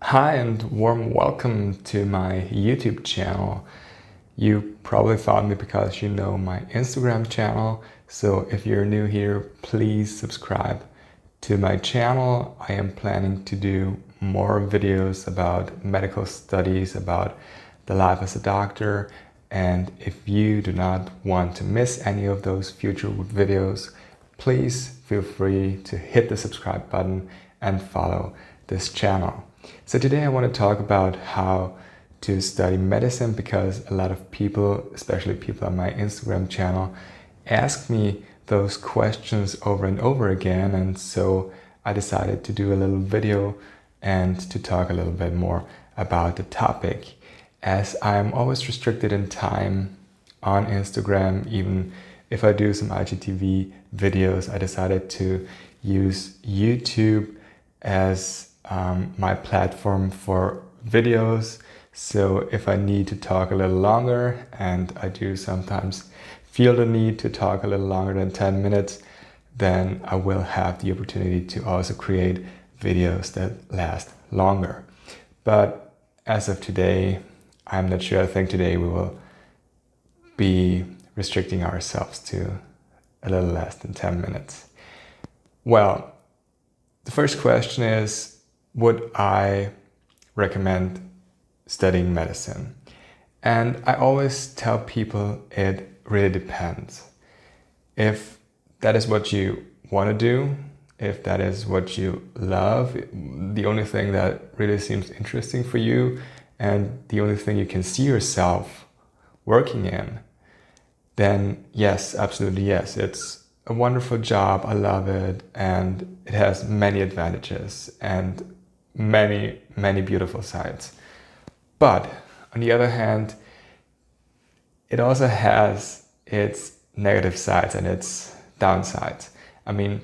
Hi and warm welcome to my YouTube channel. You probably found me because you know my Instagram channel. So if you're new here, please subscribe to my channel. I am planning to do more videos about medical studies, about the life as a doctor. And if you do not want to miss any of those future videos, please feel free to hit the subscribe button and follow this channel. So today I want to talk about how to study medicine, because a lot of people, especially people on my Instagram channel, ask me those questions over and over again, and so I decided to do a little video and to talk a little bit more about the topic. As I'm always restricted in time on Instagram, even if I do some IGTV videos, I decided to use YouTube as my platform for videos. So if I need to talk a little longer, and I do sometimes feel the need to talk a little longer than 10 minutes, then I will have the opportunity to also create videos that last longer. But as of today, I'm not sure. I think today we will be restricting ourselves to a little less than 10 minutes. Well, the first question is, would I recommend studying medicine? And I always tell people it really depends. If that is what you want to do, if that is what you love, the only thing that really seems interesting for you, and the only thing you can see yourself working in, then yes, absolutely yes. It's a wonderful job. I love it. And it has many advantages and many beautiful sides. But on the other hand, it also has its negative sides and its downsides. I mean,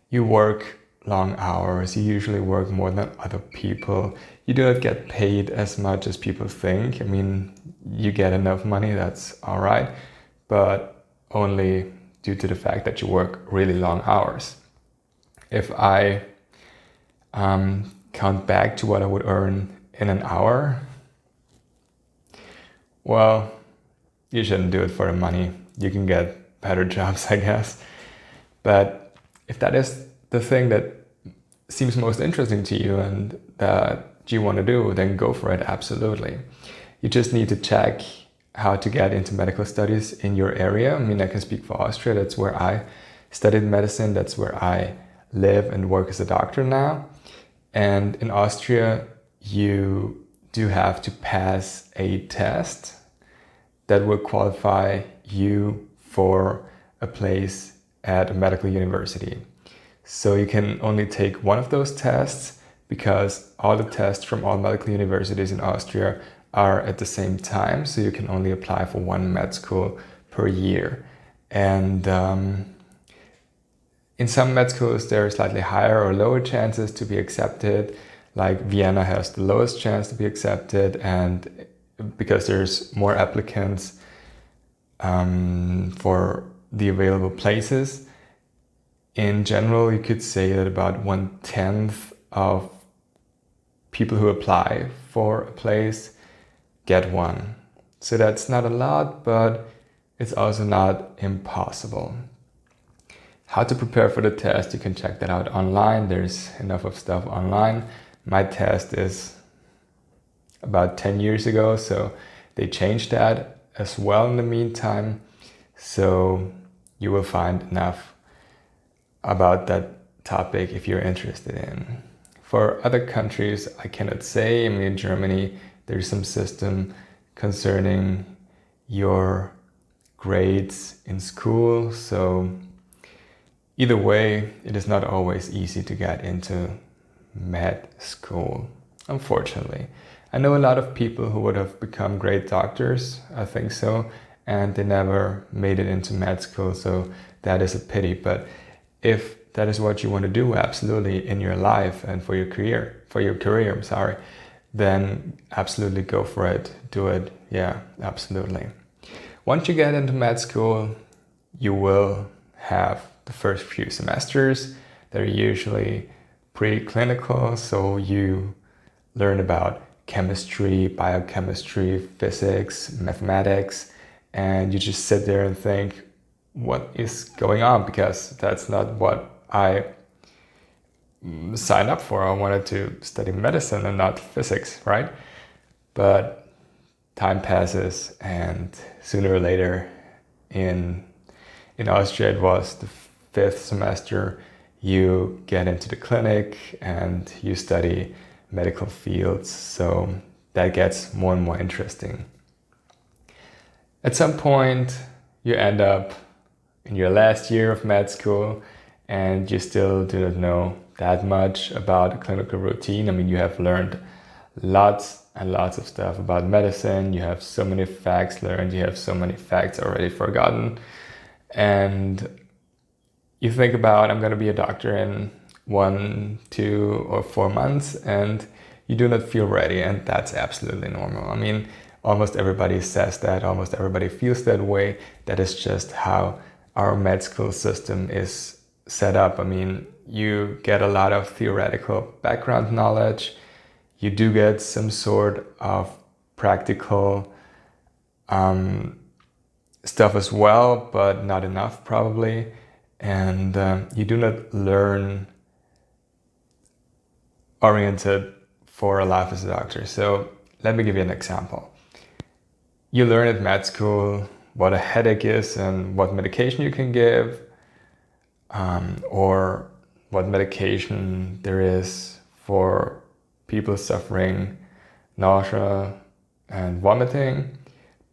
you work long hours, you usually work more than other people. You do not get paid as much as people think. I mean, you get enough money, that's all right, but only due to the fact that you work really long hours. If I count back to what I would earn in an hour, well, you shouldn't do it for the money. You can get better jobs, I guess. But if that is the thing that seems most interesting to you and that you want to do, then go for it, absolutely. You just need to check how to get into medical studies in your area. I mean, I can speak for Austria. That's where I studied medicine. That's where I live and work as a doctor now. And in Austria, you do have to pass a test that will qualify you for a place at a medical university. So you can only take one of those tests, because all the tests from all medical universities in Austria are at the same time. So you can only apply for one med school per year. And in some med schools, there are slightly higher or lower chances to be accepted. Like Vienna has the lowest chance to be accepted, and because there's more applicants for the available places. In general, you could say that about 1/10 of people who apply for a place get one. So that's not a lot, but it's also not impossible. How to prepare for the test, you can check that out online. There's enough of stuff online. My test is about 10 years ago, so they changed that as well in the meantime. So you will find enough about that topic if you're interested in. For other countries, I cannot say. I mean, in Germany, there's some system concerning your grades in school. So either way, it is not always easy to get into med school, unfortunately. I know a lot of people who would have become great doctors, I think so, and they never made it into med school, so that is a pity. But if that is what you want to do absolutely in your life and for your career, then absolutely go for it, do it, yeah, absolutely. Once you get into med school, you will have the first few semesters. They're usually preclinical, so you learn about chemistry, biochemistry, physics, mathematics, and you just sit there and think, what is going on? Because that's not what I signed up for. I wanted to study medicine and not physics, right? But time passes, and sooner or later in Austria, it was the 5th semester, you get into the clinic and you study medical fields. So that gets more and more interesting. At some point, you end up in your last year of med school and you still do not know that much about the clinical routine. I mean, you have learned lots and lots of stuff about medicine. You have so many facts learned. You have so many facts already forgotten. And you think about, I'm going to be a doctor in 1, 2, or 4 months, and you do not feel ready. And that's absolutely normal. I mean, almost everybody says that. Almost everybody feels that way. That is just how our med school system is set up. I mean, you get a lot of theoretical background knowledge. You do get some sort of practical stuff as well, but not enough probably. And you do not learn oriented for a life as a doctor. So let me give you an example. You learn at med school what a headache is and what medication you can give, or what medication there is for people suffering nausea and vomiting,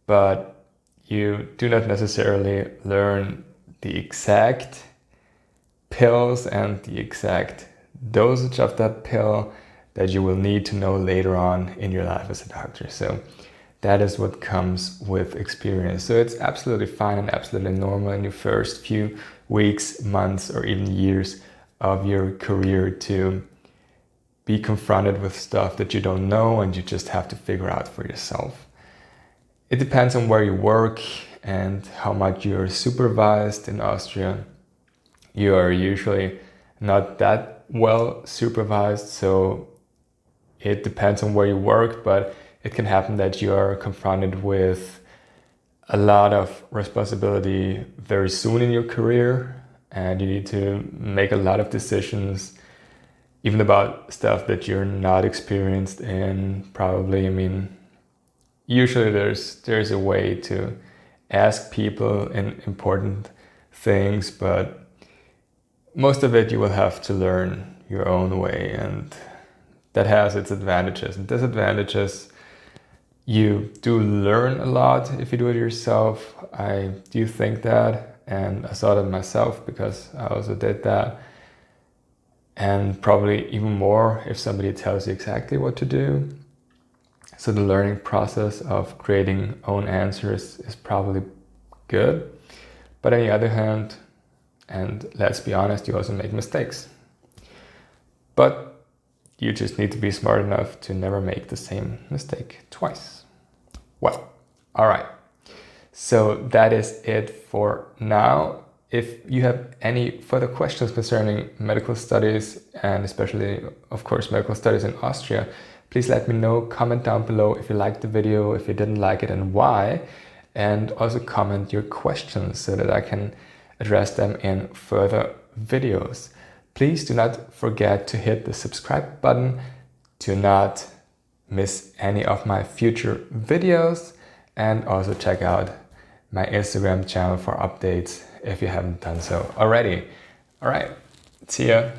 but you do not necessarily learn the exact pills and the exact dosage of that pill that you will need to know later on in your life as a doctor. So that is what comes with experience. So it's absolutely fine and absolutely normal in your first few weeks, months, or even years of your career to be confronted with stuff that you don't know and you just have to figure out for yourself. It depends on where you work and how much you're supervised. In Austria, you are usually not that well supervised, so it depends on where you work, but it can happen that you are confronted with a lot of responsibility very soon in your career, and you need to make a lot of decisions, even about stuff that you're not experienced in, probably. I mean, usually there's a way to ask people in important things, but most of it you will have to learn your own way, and that has its advantages and disadvantages. You do learn a lot if you do it yourself. I do think that, and I saw that myself because I also did that. And probably even more if somebody tells you exactly what to do. So the learning process of creating own answers is probably good. But on the other hand, and let's be honest, you also make mistakes. But you just need to be smart enough to never make the same mistake twice. Well, all right. So that is it for now. If you have any further questions concerning medical studies, and especially, of course, medical studies in Austria, please let me know. Comment down below if you liked the video, if you didn't like it, and why. And also comment your questions so that I can address them in further videos. Please do not forget to hit the subscribe button to not miss any of my future videos, and also check out my Instagram channel for updates if you haven't done so already. All right, see ya.